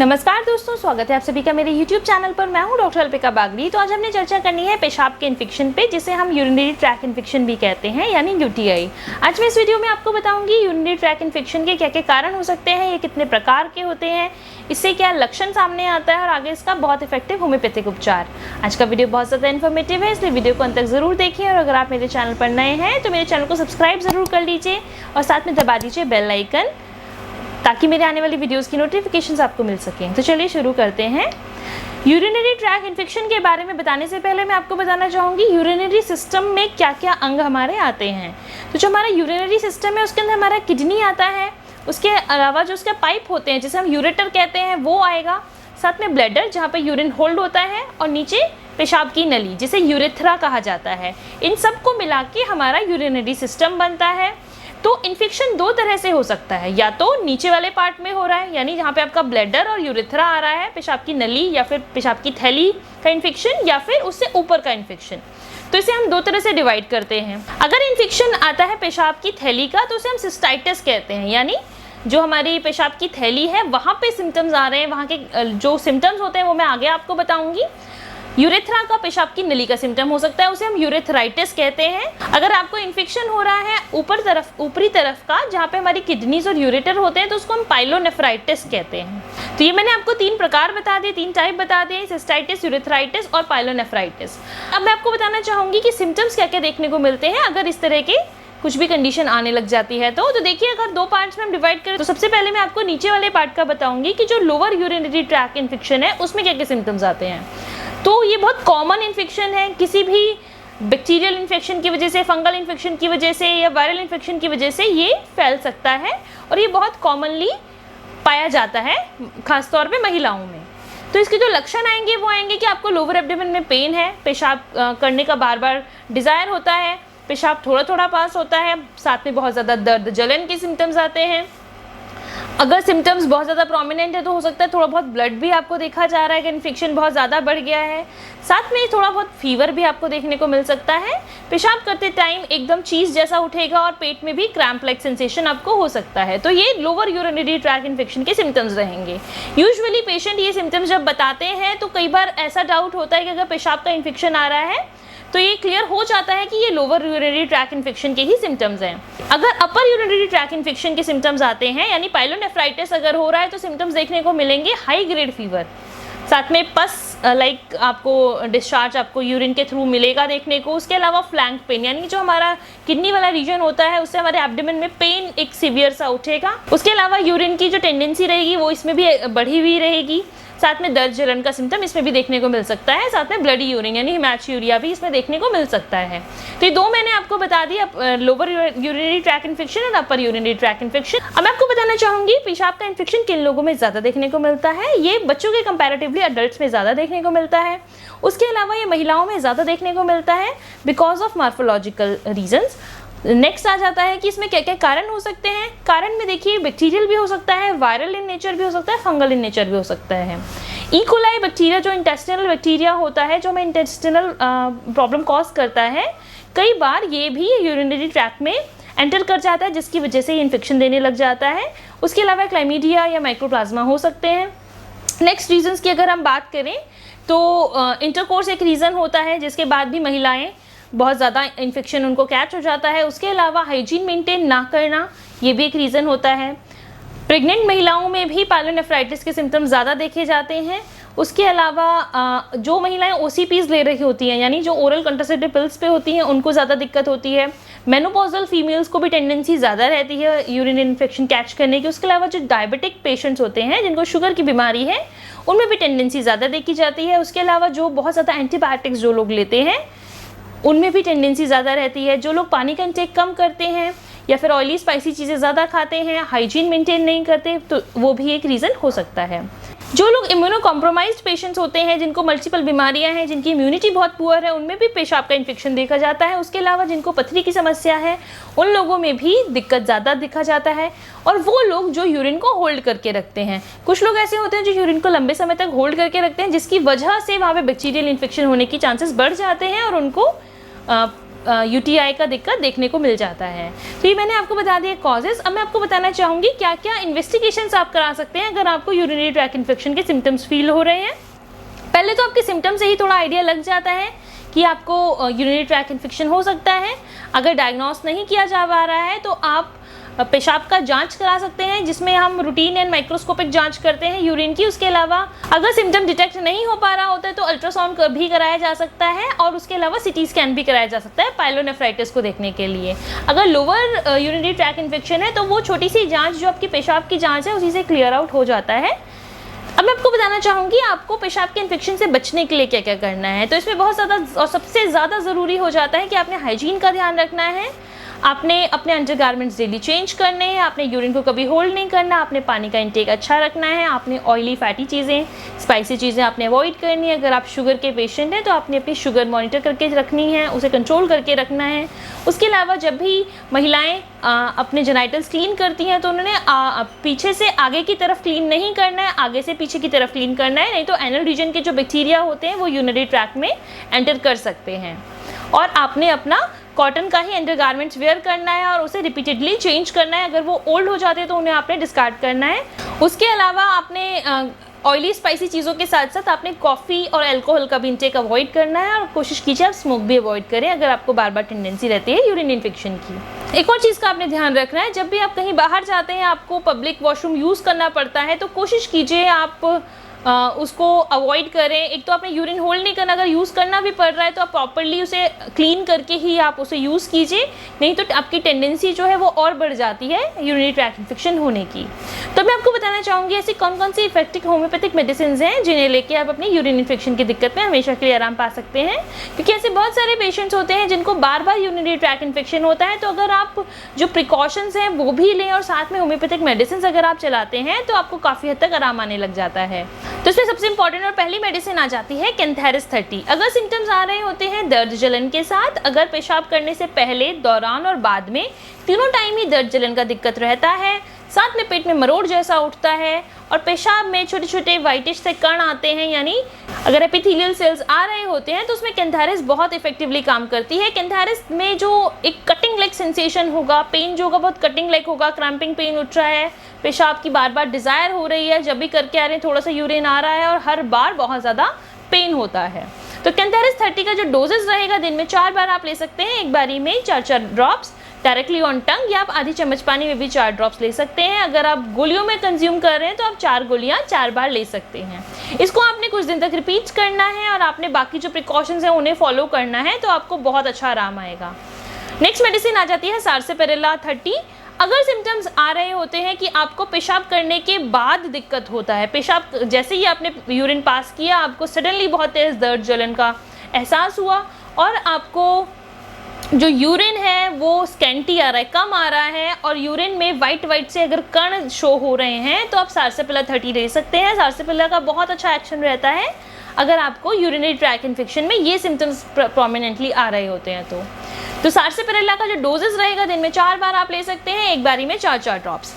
नमस्कार दोस्तों, स्वागत है आप सभी का मेरे YouTube चैनल पर। मैं हूं डॉक्टर अल्पिका बागड़ी। तो आज हमने चर्चा करनी है पेशाब के इन्फेक्शन पे, जिसे हम यूरिनरी ट्रैक इन्फेक्शन भी कहते हैं, यानी UTI। आज मैं इस वीडियो में आपको बताऊंगी यूरिनरी ट्रैक इन्फेक्शन के क्या क्या कारण हो सकते हैं, ये कितने प्रकार के होते हैं, इससे क्या लक्षण सामने आता है और आगे इसका बहुत इफेक्टिव होम्योपैथिक उपचार। आज का वीडियो बहुत ज़्यादा इन्फॉर्मेटिव है, इसलिए वीडियो को अंत तक जरूर देखिए। और अगर आप मेरे चैनल पर नए हैं तो मेरे चैनल को सब्सक्राइब जरूर कर लीजिए और साथ में दबा दीजिए बेल आइकन, ताकि मेरे आने वाली वीडियोस की नोटिफिकेशंस आपको मिल सकें। तो चलिए शुरू करते हैं। यूरिनरी ट्रैक इन्फेक्शन के बारे में बताने से पहले मैं आपको बताना चाहूँगी यूरिनरी सिस्टम में क्या क्या अंग हमारे आते हैं। तो जो हमारा यूरिनरी सिस्टम है उसके अंदर हमारा किडनी आता है, उसके अलावा जो उसके पाइप होते हैं जिसे हम यूरेटर कहते हैं वो आएगा, साथ में ब्लैडर जहाँ पर यूरिन होल्ड होता है, और नीचे पेशाब की नली जिसे यूरेथ्रा कहा जाता है। इन सबको मिला के हमारा यूरिनरी सिस्टम बनता है। तो इन्फेक्शन दो तरह से हो सकता है, या तो नीचे वाले पार्ट में हो रहा है, यानी जहाँ पे आपका ब्लैडर और यूरेथ्रा आ रहा है, पेशाब की नली या फिर पेशाब की थैली का इन्फेक्शन, या फिर उससे ऊपर का इन्फेक्शन। तो इसे हम दो तरह से डिवाइड करते हैं। अगर इन्फेक्शन आता है पेशाब की थैली का तो उसे हम सिस्टाइटिस कहते हैं, यानी जो हमारी पेशाब की थैली है वहाँ पे सिम्टम्स आ रहे हैं, वहाँ के जो सिम्टम्स होते हैं वो मैं आगे आपको बताऊंगी। यूरेथ्रा का पेशाब की नली का सिम्टम हो सकता है, उसे हम यूरेथ्राइटिस कहते हैं। अगर आपको इन्फेक्शन हो रहा है ऊपरी तरफ का, जहाँ पे हमारी किडनीज और यूरेटर होते हैं, तो उसको हम पाइलोनेफ्राइटिस कहते हैं। तो ये मैंने आपको तीन प्रकार बता दिए, तीन टाइप बता दिए, सिस्टाइटिस, यूरेथ्राइटिस और पाइलोनेफ्राइटिस। अब मैं आपको बताना चाहूँगी कि सिम्टम्स क्या क्या देखने को मिलते हैं अगर इस तरह के कुछ भी कंडीशन आने लग जाती है। तो देखिए, अगर दो पार्ट्स में हम डिवाइड करें तो सबसे पहले मैं आपको नीचे वाले पार्ट का बताऊंगी कि जो लोअर यूरिनरी ट्रैक इन्फेक्शन है उसमें क्या क्या सिम्टम्स आते हैं। तो ये बहुत कॉमन इन्फेक्शन है, किसी भी बैक्टीरियल इन्फेक्शन की वजह से, फंगल इन्फेक्शन की वजह से या वायरल इन्फेक्शन की वजह से ये फैल सकता है, और ये बहुत कॉमनली पाया जाता है, खासतौर पे महिलाओं में। तो इसके जो लक्षण आएंगे वो आएंगे कि आपको लोअर एब्डोमेन में पेन है, पेशाब करने का बार बार डिज़ायर होता है, पेशाब थोड़ा थोड़ा पास होता है, साथ में बहुत ज़्यादा दर्द, जलन के सिम्टम्स आते हैं। अगर सिम्टम्स बहुत ज़्यादा प्रोमिनेंट है तो हो सकता है थोड़ा बहुत ब्लड भी आपको देखा जा रहा है कि इन्फेक्शन बहुत ज़्यादा बढ़ गया है। साथ में थोड़ा बहुत फीवर भी आपको देखने को मिल सकता है। पेशाब करते टाइम एकदम चीज़ जैसा उठेगा और पेट में भी क्रैम्प लाइक सेंसेशन आपको हो सकता है। तो ये लोअर यूरिनरी ट्रैक इन्फेक्शन के सिम्टम्स रहेंगे। यूजुअली पेशेंट ये सिम्टम्स जब बताते हैं तो कई बार ऐसा डाउट होता है कि अगर पेशाब का इन्फेक्शन आ रहा है तो ये क्लियर हो जाता है कि ये लोअर यूरिनरी ट्रैक इन्फेक्शन के ही सिम्टम्स हैं। अगर अपर यूरिनरी ट्रैक इन्फेक्शन के सिम्टम्स आते हैं, यानी पाइलोनेफ्राइटिस अगर हो रहा है, तो सिम्टम्स देखने को मिलेंगे हाई ग्रेड फीवर, साथ में पस लाइक आपको डिस्चार्ज आपको यूरिन के थ्रू मिलेगा देखने को। उसके अलावा फ्लैंक पेन, यानी जो हमारा किडनी वाला रीजन होता है उससे हमारे एब्डोमेन में पेन एक सीवियर सा उठेगा। उसके अलावा यूरिन की जो टेंडेंसी रहेगी वो इसमें भी बढ़ी हुई रहेगी। साथ में दर्द, जलन का सिम्टम इसमें भी देखने को मिल सकता है। साथ में ब्लडी यूरिन यानी हिमैचुरिया भी इसमें देखने को मिल सकता है। तो ये दो मैंने आपको बता दी, लोअर यूरिनरी ट्रैक इन्फेक्शन और अपर यूरिनरी ट्रैक इन्फेक्शन। अब मैं आपको बताना चाहूँगी पेशाब का इन्फेक्शन किन लोगों में ज़्यादा देखने को मिलता है। ये बच्चों के कंपैरेटिवली अडल्ट्स में ज़्यादा देखने को मिलता है। उसके अलावा ये महिलाओं में ज़्यादा देखने को मिलता है because of morphological reasons. Next आ जाता है कि इसमें क्या क्या कारण हो सकते हैं। कारण में देखिए, बैक्टीरियल भी हो सकता है, वायरल इन नेचर भी हो सकता है, फंगल इन नेचर भी हो सकता है। ई कोलाई बैक्टीरिया जो इंटेस्टिनल बैक्टीरिया होता है, जो हमें इंटेस्टिनल प्रॉब्लम कॉज करता है, कई बार ये भी यूरिनरी ट्रैक में एंटर कर जाता है, जिसकी वजह से ये इन्फेक्शन देने लग जाता है। उसके अलावा क्लाइमीडिया या माइक्रोप्लाज्मा हो सकते हैं। नेक्स्ट रीजन्स की अगर हम बात करें तो इंटरकोर्स एक रीज़न होता है, जिसके बाद भी महिलाएं बहुत ज़्यादा इन्फेक्शन उनको कैच हो जाता है। उसके अलावा हाइजीन मेंटेन ना करना, ये भी एक रीज़न होता है। प्रेग्नेंट महिलाओं में भी पाइलोनेफ्राइटिस के सिम्टम्स ज़्यादा देखे जाते हैं। उसके अलावा जो महिलाएं OCPs ले रही होती हैं, यानी जो ओरल कंट्रासेप्टिव पिल्स पे होती हैं, उनको ज़्यादा दिक्कत होती है। मेनोपॉजल फीमेल्स को भी टेंडेंसी ज़्यादा रहती है यूरिनरी इन्फेक्शन कैच करने की। उसके अलावा जो डायबिटिक पेशेंट्स होते हैं, जिनको शुगर की बीमारी है, उनमें भी टेंडेंसी ज़्यादा देखी जाती है। उसके अलावा जो बहुत ज़्यादा एंटीबायोटिक्स जो लोग लेते हैं, उनमें भी टेंडेंसी ज़्यादा रहती है। जो लोग पानी का इंटेक कम करते हैं या फिर ऑयली स्पाइसी चीज़ें ज़्यादा खाते हैं, हाइजीन मेंटेन नहीं करते, तो वो भी एक रीज़न हो सकता है। जो लोग इम्यूनो कॉम्प्रोमाइज्ड पेशेंट्स होते हैं, जिनको मल्टीपल बीमारियां हैं, जिनकी इम्यूनिटी बहुत पुअर है, उनमें भी पेशाब का इन्फेक्शन देखा जाता है। उसके अलावा जिनको पथरी की समस्या है, उन लोगों में भी दिक्कत ज़्यादा दिखा जाता है। और वो लोग जो यूरिन को होल्ड करके रखते हैं, कुछ लोग ऐसे होते हैं जो यूरिन को लंबे समय तक होल्ड करके रखते हैं, जिसकी वजह से वहाँ पर बैक्टीरियल इन्फेक्शन होने की चांसेस बढ़ जाते हैं और उनको यूटीआई का दिक्कत देखने को मिल जाता है। तो ये मैंने आपको बता दिया कॉजेज़। अब मैं आपको बताना चाहूँगी क्या क्या इन्वेस्टिगेशंस आप करा सकते हैं अगर आपको यूरिनरी ट्रैक इन्फेक्शन के सिम्टम्स फील हो रहे हैं। पहले तो आपके सिम्टम्स से ही थोड़ा आइडिया लग जाता है कि आपको यूरिनरी ट्रैक इन्फेक्शन हो सकता है। अगर डायग्नोस नहीं किया जा पा रहा है तो आप पेशाब का जांच करा सकते हैं, जिसमें हम रूटीन एंड माइक्रोस्कोपिक जांच करते हैं यूरिन की। उसके अलावा अगर सिम्टम डिटेक्ट नहीं हो पा रहा होता है तो अल्ट्रासाउंड भी कराया जा सकता है, और उसके अलावा सिटी स्कैन भी कराया जा सकता है पाइलोनेफ्राइटिस को देखने के लिए। अगर लोअर यूरिनरी ट्रैक इन्फेक्शन है तो वो छोटी सी जाँच जो आपकी पेशाब की जाँच है उसी से क्लियर आउट हो जाता है। अब मैं आपको बताना चाहूँगी आपको पेशाब के इन्फेक्शन से बचने के लिए क्या क्या करना है। तो इसमें बहुत ज़्यादा और सबसे ज़्यादा ज़रूरी हो जाता है कि आपने हाइजीन का ध्यान रखना है, आपने अपने अंडरगारमेंट्स डेली चेंज करने हैं, आपने यूरिन को कभी होल्ड नहीं करना, आपने पानी का इंटेक अच्छा रखना है, आपने ऑयली फैटी चीज़ें, स्पाइसी चीज़ें आपने अवॉइड करनी है। अगर आप शुगर के पेशेंट हैं तो आपने अपनी शुगर मॉनिटर करके रखनी है, उसे कंट्रोल करके रखना है। उसके अलावा जब भी महिलाएं अपने जेनाइटल्स क्लीन करती हैं तो उन्होंने पीछे से आगे की तरफ क्लीन नहीं करना है, आगे से पीछे की तरफ क्लीन करना है, नहीं तो एनल रीजन के जो बैक्टीरिया होते हैं वो यूरिनरी ट्रैक्ट में एंटर कर सकते हैं। और आपने अपना कॉटन का ही अंडरगारमेंट्स वेयर करना है और उसे रिपीटेडली चेंज करना है। अगर वो ओल्ड हो जाते हैं तो उन्हें आपने डिस्कार्ड करना है। उसके अलावा आपने ऑयली स्पाइसी चीज़ों के साथ साथ आपने कॉफ़ी और अल्कोहल का भी इंटेक अवॉइड करना है, और कोशिश कीजिए आप स्मोक भी अवॉइड करें अगर आपको बार बार टेंडेंसी रहती है यूरिन इन्फेक्शन की। एक और चीज़ का आपने ध्यान रखना है, जब भी आप कहीं बाहर जाते हैं आपको पब्लिक वॉशरूम यूज़ करना पड़ता है तो कोशिश कीजिए आप उसको अवॉइड करें। एक तो आपने यूरिन होल्ड नहीं करना, अगर यूज़ करना भी पड़ रहा है तो आप प्रॉपरली उसे क्लीन करके ही आप उसे यूज़ कीजिए, नहीं तो आपकी टेंडेंसी जो है वो और बढ़ जाती है यूरिनरी ट्रैक इन्फेक्शन होने की। तो मैं आपको बताना चाहूँगी ऐसी कौन कौन सी इफेक्टिव होम्योपैथिक मेडिसिन हैं जिन्हें लेके आप अपनी यूरिन इन्फेक्शन की दिक्कत में हमेशा के लिए आराम पा सकते हैं, क्योंकि ऐसे बहुत सारे पेशेंट्स होते हैं जिनको बार बार यूरिनरी ट्रैक इन्फेक्शन होता है। तो अगर आप जो प्रिकॉशंस हैं वो भी लें और साथ में होम्योपैथिक मेडिसिन अगर आप चलाते हैं तो आपको काफ़ी हद तक आराम आने लग जाता है। तो इसमें सबसे इंपॉर्टेंट और पहली मेडिसिन आ जाती है कैंथेरिस 30। अगर सिम्टम्स आ रहे होते हैं दर्द जलन के साथ, अगर पेशाब करने से पहले, दौरान और बाद में तीनों टाइम ही दर्द जलन का दिक्कत रहता है, साथ में पेट में मरोड़ जैसा उठता है और पेशाब में छोटे छोटे वाइटिश से कण आते हैं, यानी अगर एपिथेलियल सेल्स आ रहे होते हैं तो उसमें कैंथेरिस बहुत इफेक्टिवली काम करती है। कैंथेरिस में जो एक कटिंग लाइक सेंसेशन होगा, पेन जो होगा बहुत कटिंग लाइक होगा, क्रैम्पिंग पेन उठ रहा है, पेशाब की बार बार डिज़ायर हो रही है, जब भी करके आ रहे हैं थोड़ा सा यूरिन आ रहा है और हर बार बहुत ज़्यादा पेन होता है। तो कैंथेरिस 30 का जो डोजेस रहेगा दिन में 4 बार आप ले सकते हैं, एक बारी में 4-4 ड्रॉप्स डायरेक्टली ऑन टंग, या आप आधी चम्मच पानी में भी 4 ड्रॉप्स ले सकते हैं। अगर आप गोलियों में कंज्यूम कर रहे हैं तो आप 4 गोलियां 4 बार ले सकते हैं। इसको आपने कुछ दिन तक रिपीट करना है और आपने बाकी जो प्रिकॉशंस हैं उन्हें फॉलो करना है, तो आपको बहुत अच्छा आराम आएगा। नेक्स्ट मेडिसिन आ जाती है सार्सेपेरेला 30। अगर सिम्टम्स आ रहे होते हैं कि आपको पेशाब करने के बाद दिक्कत होता है, पेशाब जैसे ही आपने यूरिन पास किया आपको सडनली बहुत तेज़ दर्द जलन का एहसास हुआ और आपको जो यूरिन है वो स्कैंटी आ रहा है, कम आ रहा है, और यूरिन में वाइट से अगर कण शो हो रहे हैं तो आप सार्सेपेरेला 30 ले सकते हैं। सार्सेपेरेला का बहुत अच्छा एक्शन रहता है अगर आपको यूरिनरी ट्रैक इन्फेक्शन में ये सिम्टम्स प्रोमिनेंटली आ रहे होते हैं। तो सार्सेपेरेला का जो डोजेस रहेगा दिन में 4 बार आप ले सकते हैं, एक बारी में 4-4 ड्रॉप्स।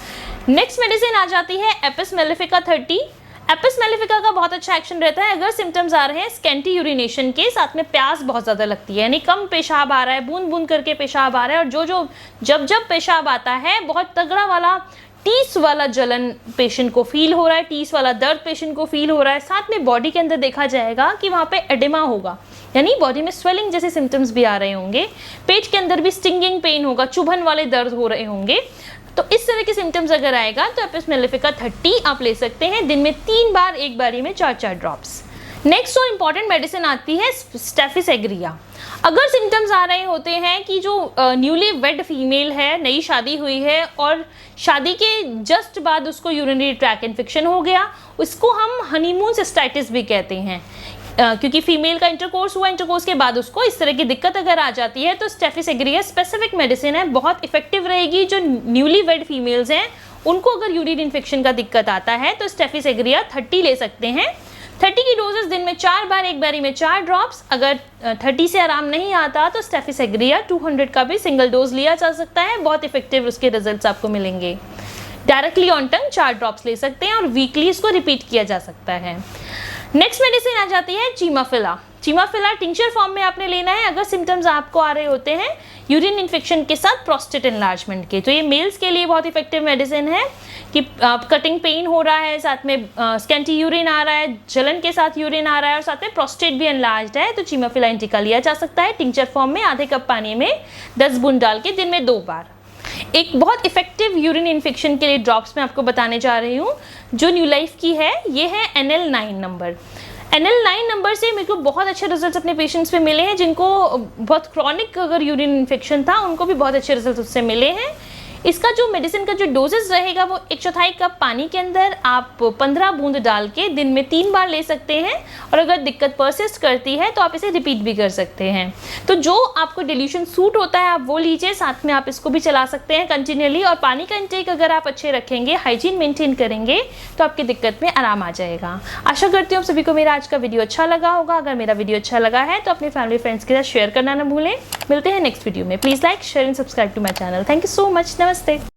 नेक्स्ट मेडिसिन आ जाती है एपिस मेलिफिका 30। एपिस मेलिफिका का बहुत अच्छा एक्शन रहता है अगर सिम्टम्स आ रहे हैं स्कैंटी यूरिनेशन के, साथ में प्यास बहुत ज़्यादा लगती है, यानी कम पेशाब आ रहा है, बूंद बूंद करके पेशाब आ रहा है, और जब पेशाब आता है बहुत तगड़ा वाला टीस वाला जलन पेशेंट को फील हो रहा है, टीस वाला दर्द पेशेंट को फील हो रहा है, साथ में बॉडी के अंदर देखा जाएगा कि वहाँ पे एडिमा होगा, यानी बॉडी में स्वेलिंग जैसे सिम्टम्स भी आ रहे होंगे, पेट के अंदर भी स्टिंगिंग पेन होगा, चुभन वाले दर्द हो रहे होंगे। तो इस तरह के सिम्टम्स अगर आएगा तो एपिस मेलिफिका 30 आप ले सकते हैं दिन में 3 बार, एक बारी में 4-4 ड्रॉप्स। नेक्स्ट और इम्पॉर्टेंट मेडिसिन आती है स्टेफिस एग्रिया। अगर सिम्टम्स आ रहे होते हैं कि जो न्यूली वेड फीमेल है, नई शादी हुई है और शादी के जस्ट बाद उसको यूरिनरी ट्रैक इन्फेक्शन हो गया, उसको हम हनीमून सिस्टाइटिस भी कहते हैं, क्योंकि फीमेल का इंटरकोर्स हुआ, इंटरकोर्स के बाद उसको इस तरह की दिक्कत अगर आ जाती है तो स्टेफिस एग्रिया स्पेसिफिक मेडिसिन है, बहुत इफेक्टिव रहेगी। जो न्यूली वेड फीमेल्स हैं उनको अगर यूरिन इन्फेक्शन का दिक्कत आता है तो स्टेफिस एग्रिया 30 ले सकते हैं। 30 की डोजेस दिन में 4 बार, एक बारी में 4 ड्रॉप्स। अगर 30 से आराम नहीं आता तो स्टेफिस एग्रिया 200 का भी सिंगल डोज लिया जा सकता है, बहुत इफेक्टिव उसके रिजल्ट्स आपको मिलेंगे। डायरेक्टली ऑन टंग 4 ड्रॉप्स ले सकते हैं और वीकली इसको रिपीट किया जा सकता है। नेक्स्ट मेडिसिन आ जाती है चीमाफिला। चीमाफिला टिंचर फॉर्म में आपने लेना है अगर सिम्टम्स आपको आ रहे होते हैं यूरिन इन्फेक्शन के साथ प्रोस्टेट एनलार्जमेंट के। तो ये मेल्स के लिए बहुत इफेक्टिव मेडिसिन है कि कटिंग पेन हो रहा है, साथ में स्कैंटी यूरिन आ रहा है, जलन के साथ यूरिन आ रहा है और साथ में प्रोस्टेट भी एनलार्ज्ड है, तो चीमाफिला इंडिका लिया जा सकता है टिंचर फॉर्म में आधे कप पानी में 10 बूंद डाल के दिन में 2 बार। एक बहुत इफेक्टिव यूरिन इन्फेक्शन के लिए ड्रॉप्स मैं आपको बताने जा रही हूँ जो न्यू लाइफ की है। ये है NL9 नंबर। NL9 नंबर से मेरे को बहुत अच्छे रिजल्ट्स अपने पेशेंट्स पे मिले हैं जिनको बहुत क्रॉनिक अगर यूरिन इन्फेक्शन था उनको भी बहुत अच्छे रिजल्ट्स उससे मिले हैं। इसका जो मेडिसिन का जो डोजेस रहेगा वो 1/4 कप पानी के अंदर आप 15 बूंद डाल के दिन में 3 बार ले सकते हैं और अगर दिक्कत परसिस्ट करती है तो आप इसे रिपीट भी कर सकते हैं। तो जो आपको डिल्यूशन सूट होता है आप वो लीजिए, साथ में आप इसको भी चला सकते हैं कंटिन्यूअली। और पानी का इंटेक अगर आप अच्छे रखेंगे, हाइजीन मेंटेन करेंगे तो आपकी दिक्कत में आराम आ जाएगा। आशा करती हूँ आप सभी को मेरा आज का वीडियो अच्छा लगा होगा। अगर मेरा वीडियो अच्छा लगा है तो अपने फैमिली फ्रेंड्स के साथ शेयर करना ना भूलें। मिलते हैं नेक्स्ट वीडियो में। Please like, share and subscribe to my channel. Thank you so much. नमस्ते।